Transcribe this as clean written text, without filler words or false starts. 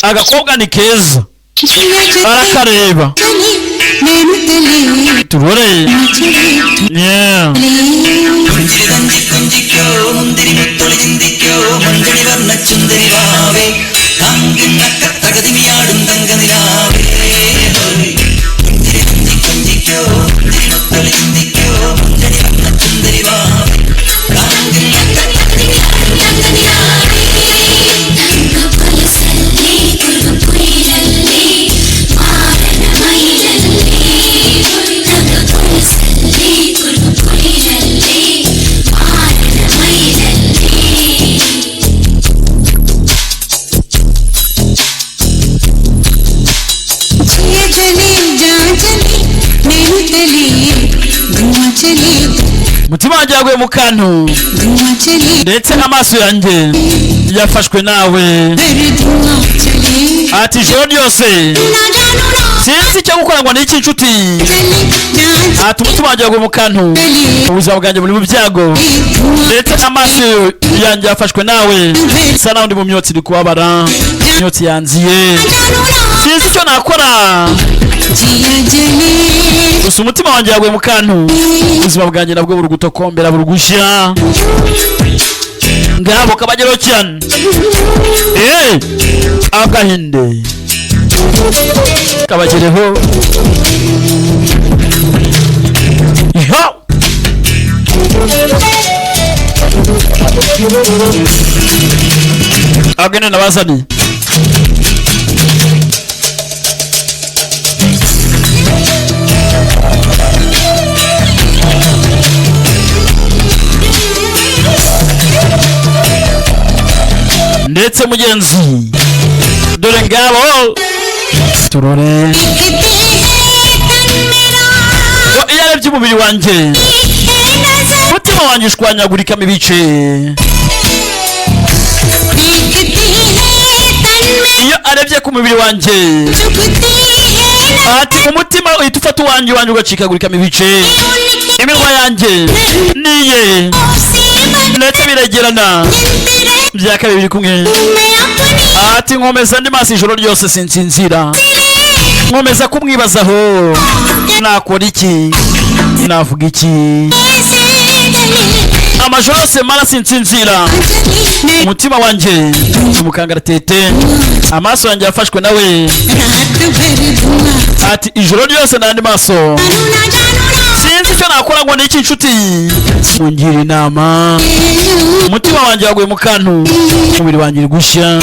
agakobwa ni keza arakareba turore yeah mutima wanjye yaguye mu kantu ndetse n'amaso yanjye yafashwe nawe ati ijoro ryose sinzi icyo gukora ngo n'iki nshuti ati umutima wanjye yaguye mu kantu ubuzima bwanjye buri mu byago ndetse n'amaso yanjye yafashwe nawe bisa naho ndi mu myotsi iri kubabara imyotsi yanziye sinzi icyo nakora gusa umutima wanjye yaguye mu kantu ubuzima bwanjye nabwo buri gutokombera buri gushya ngabo kabagero cyane agahinde kabagereho agene nabazani ndetse mugenzi dore ngabo turore iyo arebye umubiri wanjye umutima wanjye ushwanyagurikamo ibice iyo arebye ku mubiri wanjye ati umutima uhita ufata uwanjye ugacikagurikamo ibice iminwa yanjye niye ndetse biregerana bya kabiri biri kumwe ati nkomeza ndi maso ijoro ryose sinsinzira nkomeza kumwibazaho nakora iki navuga iki amajoro yose mara sinsinzira umutima wanjye umukangaratete amaso yanjye yafashwe nawe ati ijoro ryose nandi maso sinzi icyo nakora ngo n'iki nshuti mungira inama umutima wanjye waguye mu kantu umubiri wanjye uri gushya